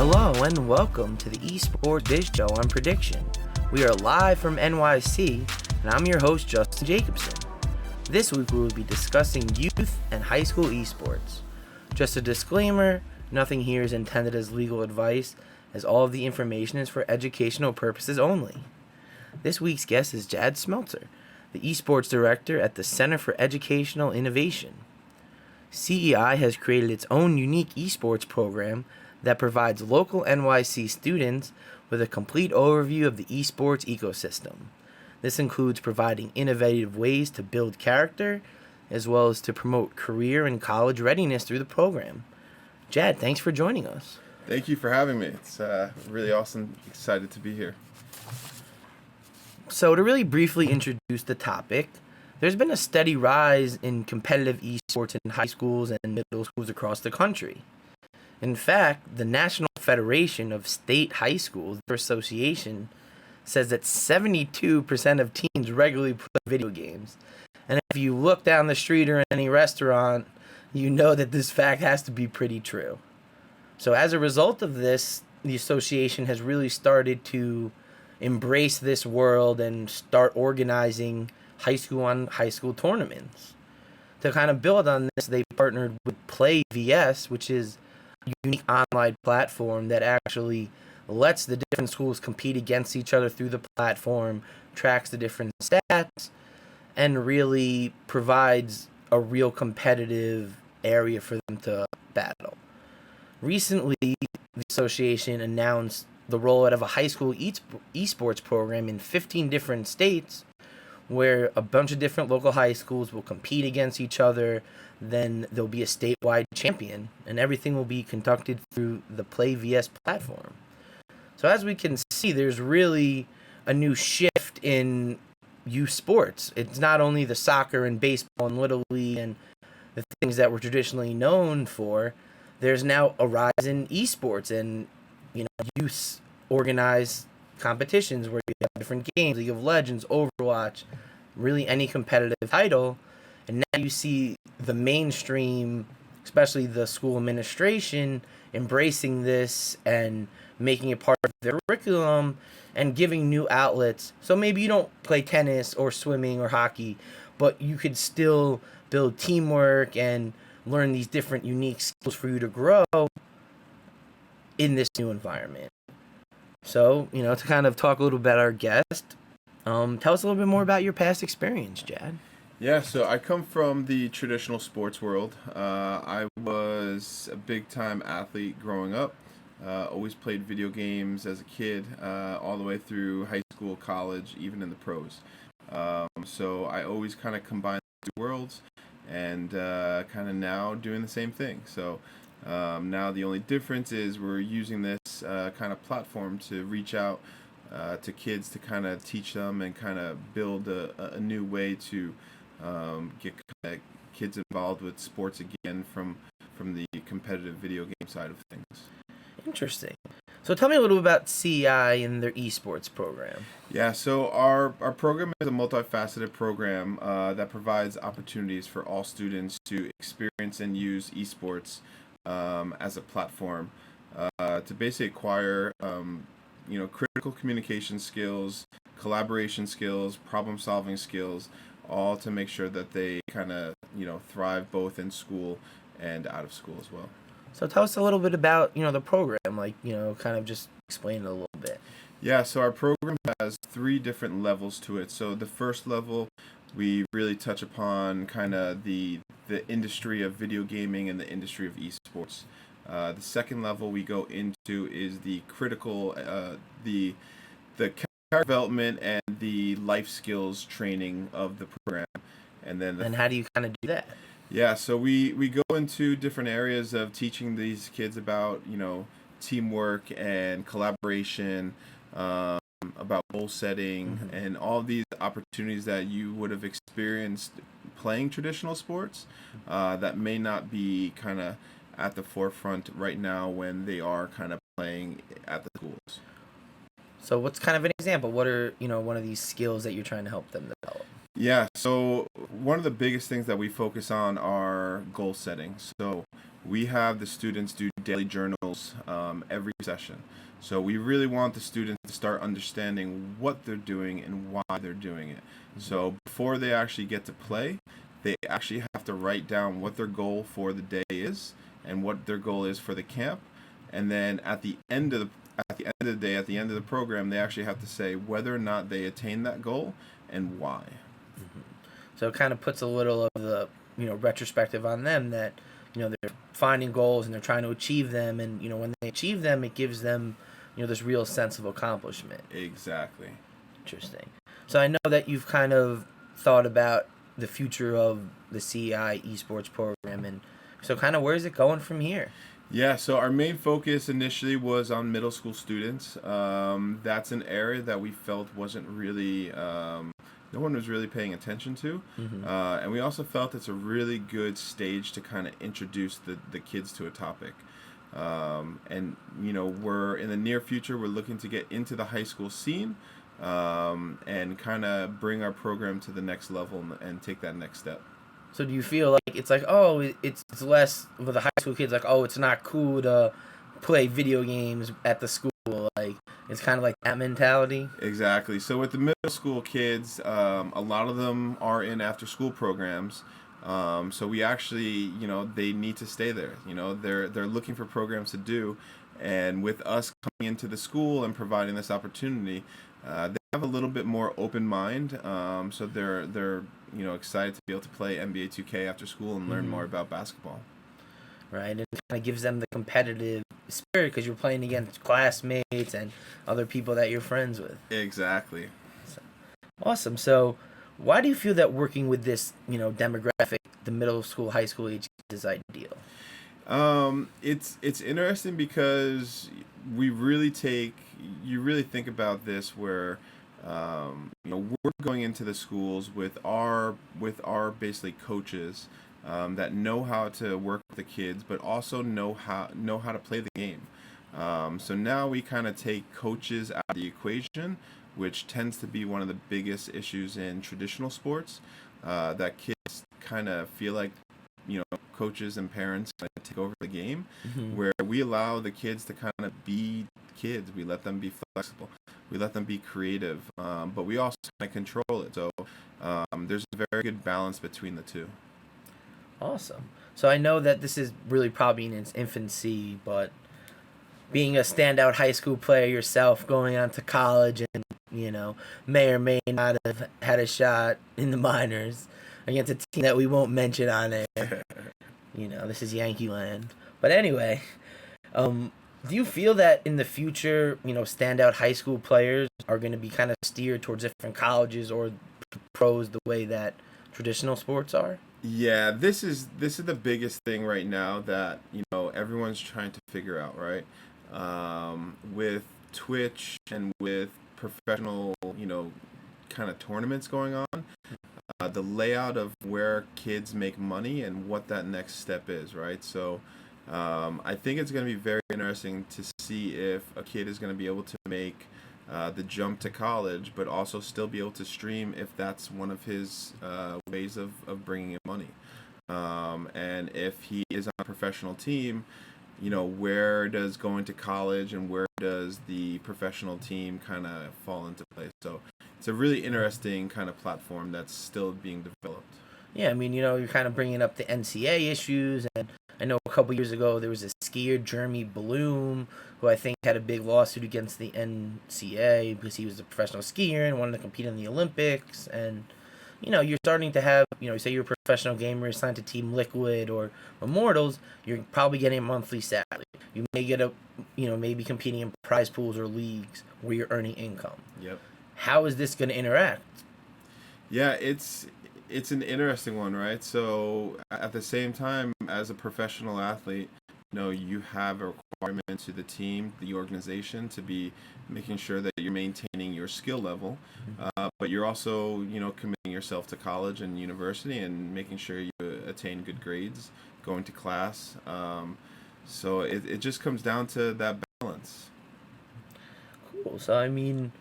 Hello and welcome to the Esports Biz Show on Prediction. We are live from NYC and I'm your host Justin Jacobson. This week we will be discussing youth and high school esports. Just a disclaimer, nothing here is intended as legal advice as all of the information is for educational purposes only. This week's guest is Jadd Schmeltzer, the esports director at the Center for Educational Innovation. CEI has created its own unique esports program that provides local NYC students with a complete overview of the esports ecosystem. This includes providing innovative ways to build character, as well as to promote career and college readiness through the program. Jadd, thanks for joining us. Thank you for having me. It's really awesome. Excited to be here. So to really briefly introduce the topic, there's been a steady rise in competitive esports in high schools and middle schools across the country. In fact, the National Federation of State High Schools, their association, says that 72% of teens regularly play video games. And if you look down the street or in any restaurant, you know that this fact has to be pretty true. So as a result of this, the association has really started to embrace this world and start organizing high school tournaments. To kind of build on this, they partnered with Play VS, which is a unique online platform that actually lets the different schools compete against each other through the platform, tracks the different stats, and really provides a real competitive area for them to battle. Recently, the association announced the rollout of a high school esports program in 15 different states, where a bunch of different local high schools will compete against each other. Then there'll be a statewide champion, and everything will be conducted through the Play VS platform. So as we can see, there's really a new shift in youth sports. It's not only the soccer and baseball and Little League and the things that we're traditionally known for. There's now a rise in esports and, youth organized competitions where you have different games, League of Legends, Overwatch, really any competitive title. And now you see the mainstream, especially the school administration, embracing this and making it part of their curriculum and giving new outlets. So maybe you don't play tennis or swimming or hockey, but you could still build teamwork and learn these different unique skills for you to grow in this new environment. So, to kind of talk a little about our guest, tell us a little bit more about your past experience, Jadd. Yeah, so I come from the traditional sports world. I was a big-time athlete growing up. Always played video games as a kid, all the way through high school, college, even in the pros. So I always kind of combined the two worlds and kind of now doing the same thing. So now the only difference is we're using this kind of platform to reach out to kids to kind of teach them and kind of build a new way to get kids involved with sports again from the competitive video game side of things. Interesting. So tell me a little about CEI and their esports program. Yeah, so our program is a multifaceted program that provides opportunities for all students to experience and use esports as a platform to basically acquire critical communication skills, collaboration skills, problem-solving skills, all to make sure that they kind of thrive both in school and out of school as well. So tell us a little bit about the program, kind of just explain it a little bit. Yeah, so our program has 3 different levels to it. So the first level, we really touch upon kind of the industry of video gaming and the industry of esports. The second level we go into is the critical, the character development and the life skills training of the program. And then how do you kind of do that? Yeah, so we go into different areas of teaching these kids about, teamwork and collaboration, about goal setting, and all these opportunities that you would have experienced playing traditional sports that may not be kind of at the forefront right now when they are kind of playing at the schools. So what's kind of an example? What are, one of these skills that you're trying to help them develop? Yeah, so one of the biggest things that we focus on are our goal setting. So we have the students do daily journals every session. So we really want the students to start understanding what they're doing and why they're doing it. So before they actually get to play, they actually have to write down what their goal for the day is and what their goal is for the camp. And then at the end of the day, at the end of the program, they actually have to say whether or not they attain that goal and why. So it kind of puts a little of the, retrospective on them that, they're finding goals and they're trying to achieve them. And, when they achieve them, it gives them, this real sense of accomplishment. Exactly. Interesting. So I know that you've kind of thought about the future of the CEI esports program. And so kind of where's it going from here? Yeah, so our main focus initially was on middle school students. That's an area that we felt wasn't really, no one was really paying attention to. And we also felt it's a really good stage to kind of introduce the kids to a topic. And, we're in the near future, we're looking to get into the high school scene and kind of bring our program to the next level and take that next step. So do you feel like it's like, it's less with the high school kids, like, it's not cool to play video games at the school? Like, it's kind of like that mentality? Exactly. So with the middle school kids, a lot of them are in after school programs. So we actually, they need to stay there. They're looking for programs to do. And with us coming into the school and providing this opportunity, they have a little bit more open mind. So they're excited to be able to play NBA 2K after school and learn more about basketball. Right, and it kind of gives them the competitive spirit because you're playing against classmates and other people that you're friends with. Exactly. Awesome. So why do you feel that working with this, demographic, the middle school, high school age, is ideal? It's interesting because you really think about this where we're going into the schools with our basically coaches that know how to work with the kids, but also know how to play the game. So now we kind of take coaches out of the equation, which tends to be one of the biggest issues in traditional sports. That kids kind of feel like coaches and parents kind of take over the game, where we allow the kids to kind of be kids. We let them be flexible. We let them be creative, but we also kind of control it. So there's a very good balance between the two. Awesome. So I know that this is really probably in its infancy, but being a standout high school player yourself, going on to college and, may or may not have had a shot in the minors against a team that we won't mention on air. This is Yankee land. But anyway, do you feel that in the future, standout high school players are going to be kind of steered towards different colleges or pros the way that traditional sports are? Yeah, this is the biggest thing right now that everyone's trying to figure out, right? With Twitch and with professional kind of tournaments going on, the layout of where kids make money and what that next step is, right? So I think it's going to be very interesting to see if a kid is going to be able to make the jump to college, but also still be able to stream if that's one of his ways of bringing in money. And if he is on a professional team, where does going to college and where does the professional team kind of fall into place? So it's a really interesting kind of platform that's still being developed. Yeah, I mean, you're kind of bringing up the NCAA issues, and I know a couple years ago there was a skier, Jeremy Bloom, who I think had a big lawsuit against the NCAA because he was a professional skier and wanted to compete in the Olympics. And, you're starting to have, say you're a professional gamer signed to Team Liquid or Immortals, you're probably getting a monthly salary. You may get maybe competing in prize pools or leagues where you're earning income. Yep. How is this going to interact? Yeah, it's an interesting one, right? So at the same time, as a professional athlete, you have a requirement to the team, the organization, to be making sure that you're maintaining your skill level, but you're also, committing yourself to college and university and making sure you attain good grades, going to class. So it just comes down to that balance. Cool. So, I mean,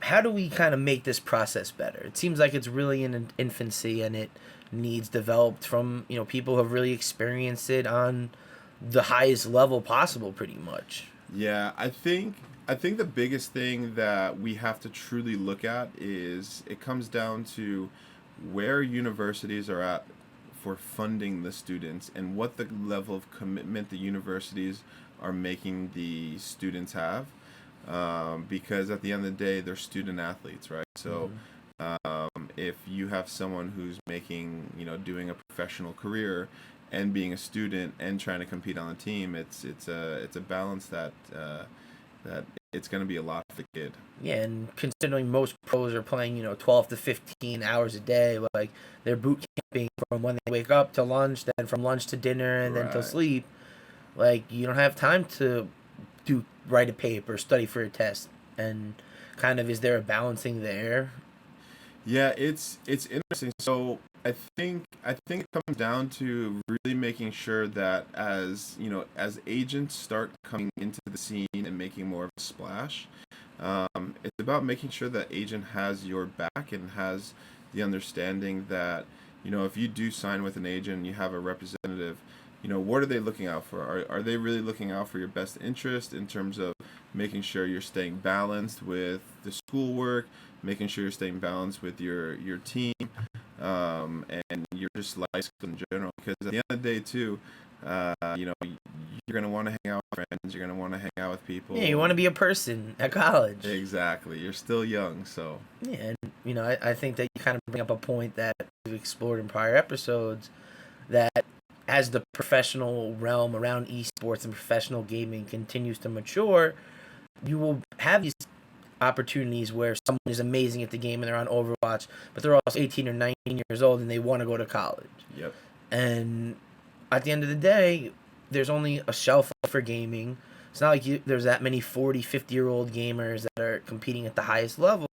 how do we kind of make this process better? It seems like it's really in an infancy, and it needs developed from people who have really experienced it on the highest level possible, pretty much. Yeah, I think the biggest thing that we have to truly look at is it comes down to where universities are at for funding the students and what the level of commitment the universities are making the students have. Because at the end of the day, they're student athletes, right? So if you have someone who's making, doing a professional career and being a student and trying to compete on the team, it's a balance that it's going to be a lot for the kid. Yeah, and considering most pros are playing, 12 to 15 hours a day, like they're boot camping from when they wake up to lunch, then from lunch to dinner, and then till Right. sleep. Like you don't have time to write a paper, study for a test, and kind of is there a balancing there? Yeah, it's interesting. So I think it comes down to really making sure that as agents start coming into the scene and making more of a splash, it's about making sure that agent has your back and has the understanding that if you do sign with an agent and you have a representative, what are they looking out for? Are they really looking out for your best interest in terms of making sure you're staying balanced with the schoolwork, making sure you're staying balanced with your team, and your just life in general? Because at the end of the day, too, you're gonna want to hang out with friends. You're gonna want to hang out with people. Yeah, you want to be a person at college. Exactly. You're still young, so Yeah, and I think that you kind of bring up a point that we've explored in prior episodes, that as the professional realm around esports and professional gaming continues to mature, you will have these opportunities where someone is amazing at the game and they're on Overwatch, but they're also 18 or 19 years old and they want to go to college. yep. And at the end of the day, there's only a shelf life for gaming. It's not like there's that many 40, 50-year-old gamers that are competing at the highest level.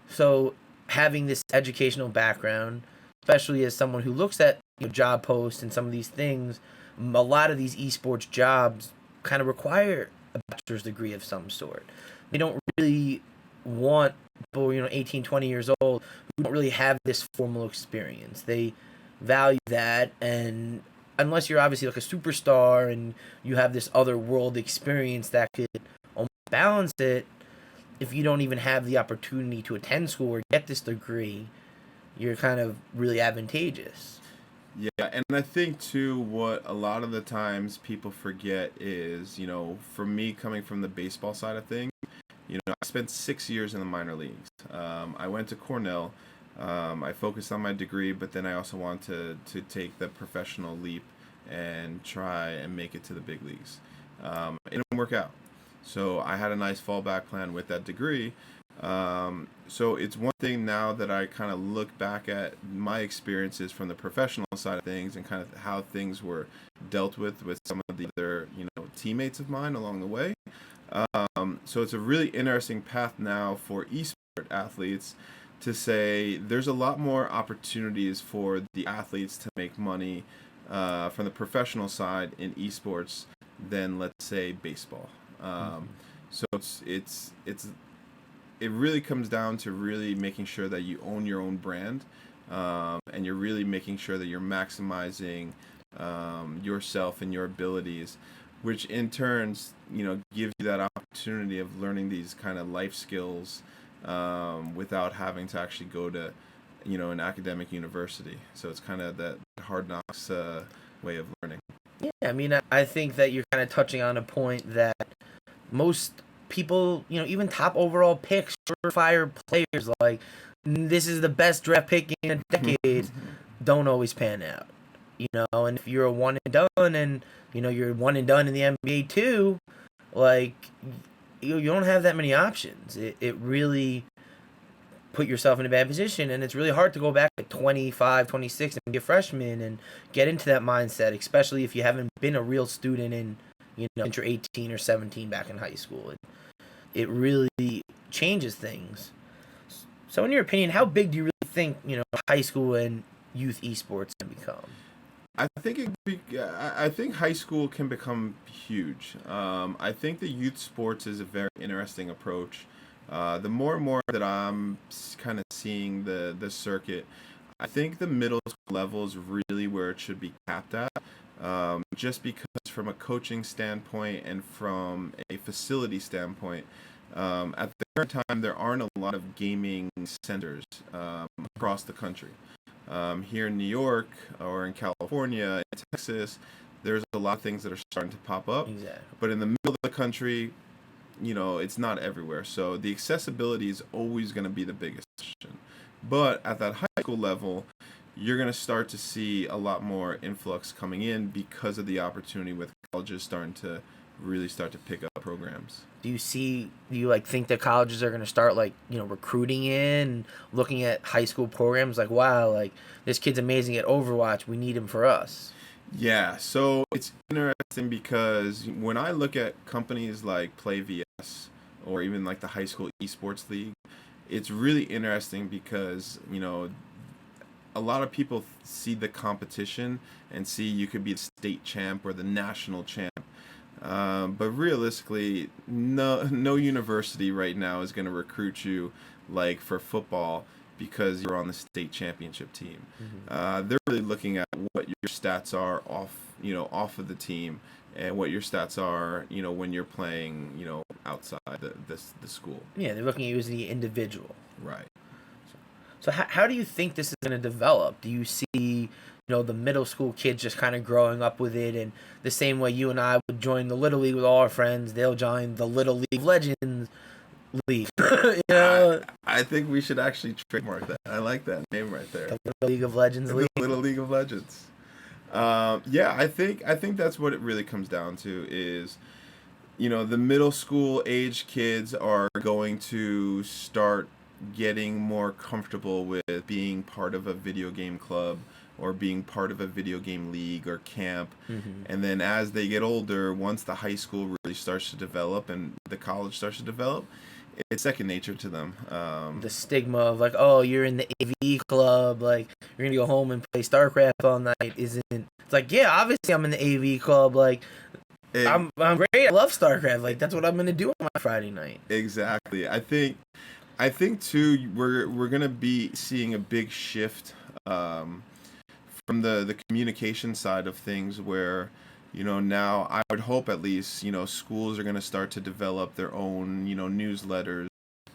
So having this educational background, especially as someone who looks at job posts and some of these things, a lot of these esports jobs kind of require a bachelor's degree of some sort. They don't really want people, 18, 20 years old who don't really have this formal experience. They value that, and unless you're obviously like a superstar and you have this other world experience that could almost balance it, if you don't even have the opportunity to attend school or get this degree, you're kind of really advantageous. Yeah, and I think too, what a lot of the times people forget is, for me coming from the baseball side of things, I spent 6 years in the minor leagues. I went to Cornell. I focused on my degree, but then I also wanted to take the professional leap and try and make it to the big leagues. It didn't work out. So I had a nice fallback plan with that degree. So it's one thing now that I kind of look back at my experiences from the professional side of things and kind of how things were dealt with some of the other, teammates of mine along the way. So it's a really interesting path now for esport athletes to say there's a lot more opportunities for the athletes to make money from the professional side in esports than, let's say, baseball. So it really comes down to really making sure that you own your own brand, and you're really making sure that you're maximizing yourself and your abilities, which in turns, give you that opportunity of learning these kind of life skills without having to actually go to, an academic university. So it's kind of that hard knocks way of learning. Yeah, I think that you're kind of touching on a point that most people, even top overall picks, surefire players, like this is the best draft pick in a decade, don't always pan out. And if you're a one and done, and you're one and done in the NBA too, like you don't have that many options. It really put yourself in a bad position, and it's really hard to go back at 25, 26 and be a freshman and get into that mindset, especially if you haven't been a real student in since you're 18 or 17 back in high school. It really changes things. So in your opinion, how big do you really think high school and youth esports can become? I think high school can become huge. I think the youth sports is a very interesting approach The more and more that I'm kind of seeing the circuit, I think the middle school level is really where it should be capped at. Just because from a coaching standpoint and from a facility standpoint, at the current time there aren't a lot of gaming centers across the country. Here in New York or in California, in Texas, there's a lot of things that are starting to pop up. Exactly. But in the middle of the country, it's not everywhere. So the accessibility is always going to be the biggest question. But at that high school level, you're going to start to see a lot more influx coming in because of the opportunity with colleges starting to really start to pick up programs. Do you like think that colleges are going to start like, recruiting in, looking at high school programs like, wow, like this kid's amazing at Overwatch, we need him for us? Yeah, so it's interesting because when I look at companies like PlayVS or even like the high school esports league, it's really interesting because, a lot of people see the competition and see you could be the state champ or the national champ. But realistically, no university right now is going to recruit you like for football because you're on the state championship team. They're really looking at what your stats are off of the team and what your stats are, when you're playing, outside the school. Yeah, they're looking at you as the individual. Right. So how do you think this is going to develop? Do you see, the middle school kids just kind of growing up with it, and the same way you and I would join the Little League with all our friends, they'll join the Little League Legends League. I think we should actually trademark that. I like that name right there. The Little League of Legends League. The Little League of Legends. Yeah, I think that's what it really comes down to is, the middle school age kids are going to start getting more comfortable with being part of a video game club or being part of a video game league or camp. And then as they get older, once the high school really starts to develop and the college starts to develop, it's second nature to them. The stigma of like, oh, you're in the AV club, like you're gonna go home and play StarCraft all night isn't. It's like, yeah, obviously I'm in the AV club, like I'm great, I love StarCraft, like that's what I'm gonna do on my Friday night. Exactly. I think too we're gonna be seeing a big shift from the communication side of things where now I would hope at least schools are gonna start to develop their own newsletters,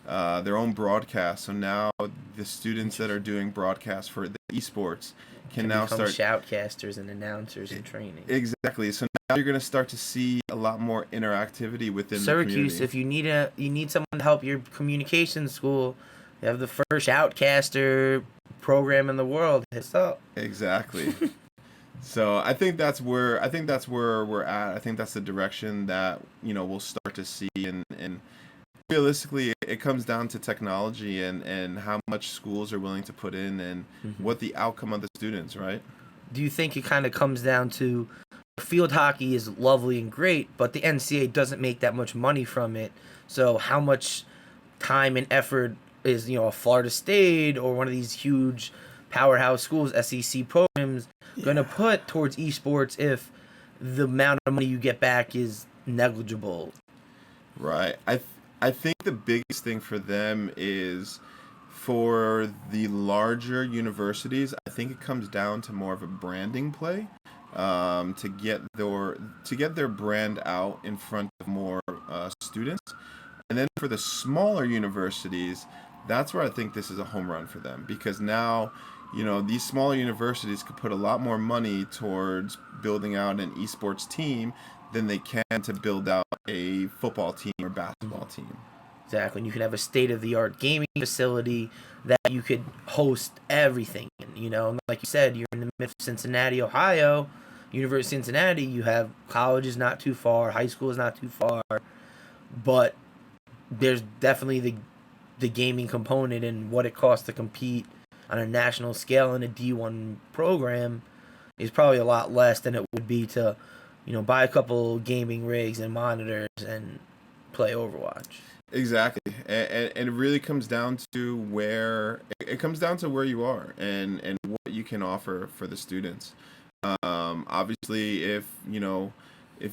their own broadcasts. So now the students that are doing broadcasts for the esports can now become start shoutcasters and announcers in training. Exactly. So now you're gonna start to see a lot more interactivity within Syracuse, the if community. you need someone to help your communication school, you have the first shoutcaster program in the world. Hit us up. Exactly. So I think that's where we're at. I think that's the direction that we'll start to see, and realistically, it comes down to technology and how much schools are willing to put in and what the outcome of the students, right? Do you think it kind of comes down to field hockey is lovely and great, but the NCAA doesn't make that much money from it? So how much time and effort is a Florida State or one of these huge powerhouse schools, SEC programs, going to put towards esports if the amount of money you get back is negligible? Right. I think the biggest thing for them is for the larger universities. I think it comes down to more of a branding play, to get their brand out in front of more students, and then for the smaller universities, that's where I think this is a home run for them because now these smaller universities could put a lot more money towards building out an esports team than they can to build out a football team or basketball team. Exactly. And you can have a state-of-the-art gaming facility that you could host everything in. Like you said, you're in the middle of Cincinnati, Ohio, University of Cincinnati. You have colleges not too far, high school is not too far, but there's definitely the gaming component and what it costs to compete on a national scale in a D1 program is probably a lot less than it would be to, buy a couple gaming rigs and monitors and play Overwatch. Exactly, and it really comes down to where you are and what you can offer for the students. Obviously, if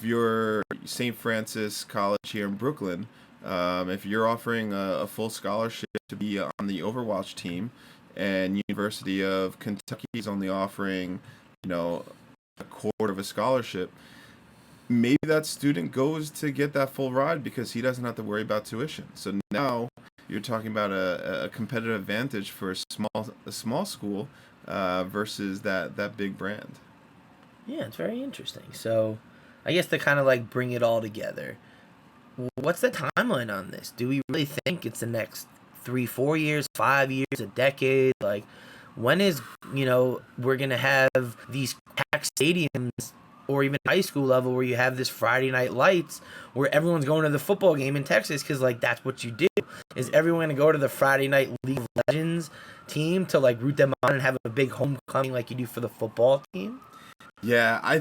you're St. Francis College here in Brooklyn, If you're offering a full scholarship to be on the Overwatch team, and University of Kentucky is only offering, a quarter of a scholarship, maybe that student goes to get that full ride because he doesn't have to worry about tuition. So now you're talking about a competitive advantage for a small school versus that big brand. Yeah, it's very interesting. So, I guess to kind of like bring it all together, what's the timeline on this? Do we really think it's the next 3, 4 years, 5 years, a decade? Like, when is, we're going to have these packed stadiums or even high school level where you have this Friday night lights where everyone's going to the football game in Texas because, like, that's what you do. Is everyone going to go to the Friday night League of Legends team to, like, root them on and have a big homecoming like you do for the football team? Yeah, I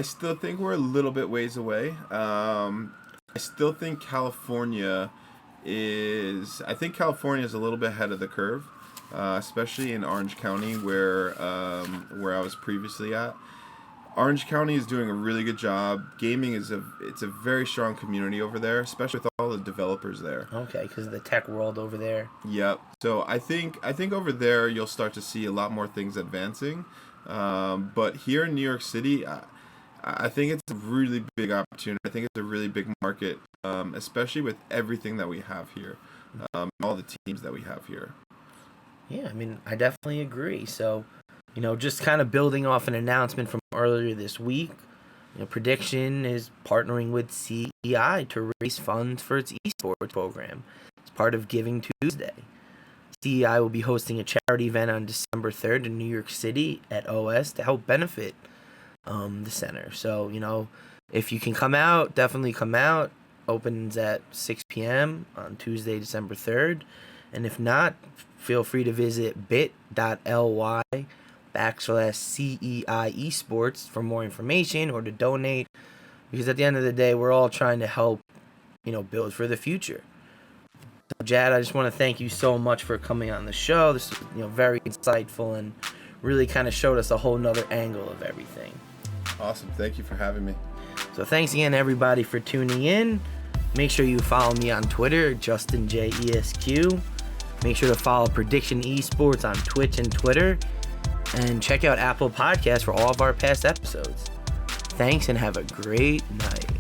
still think we're a little bit ways away. I still think California is a little bit ahead of the curve, especially in Orange County where I was previously at. Orange County is doing a really good job. Gaming it's a very strong community over there, especially with all the developers there. Okay, because of the tech world over there. Yep. So I think over there you'll start to see a lot more things advancing. But here in New York City, I think it's a really big opportunity. I think it's a really big market, especially with everything that we have here, all the teams that we have here. Yeah, I mean, I definitely agree. So, just kind of building off an announcement from earlier this week, Prediction is partnering with CEI to raise funds for its esports program. It's part of Giving Tuesday. CEI will be hosting a charity event on December 3rd in New York City at OS to help benefit the center. So, if you can come out, definitely come out. Opens at 6 p.m. on Tuesday, December 3rd. And if not, feel free to visit bit.ly/CEI Esports for more information or to donate. Because at the end of the day, we're all trying to help, build for the future. So, Jadd, I just want to thank you so much for coming on the show. This was, very insightful and really kind of showed us a whole nother angle of everything. Awesome. Thank you for having me. So thanks again, everybody, for tuning in. Make sure you follow me on Twitter, JustinJESQ. Make sure to follow Prediction Esports on Twitch and Twitter. And check out Apple Podcasts for all of our past episodes. Thanks and have a great night.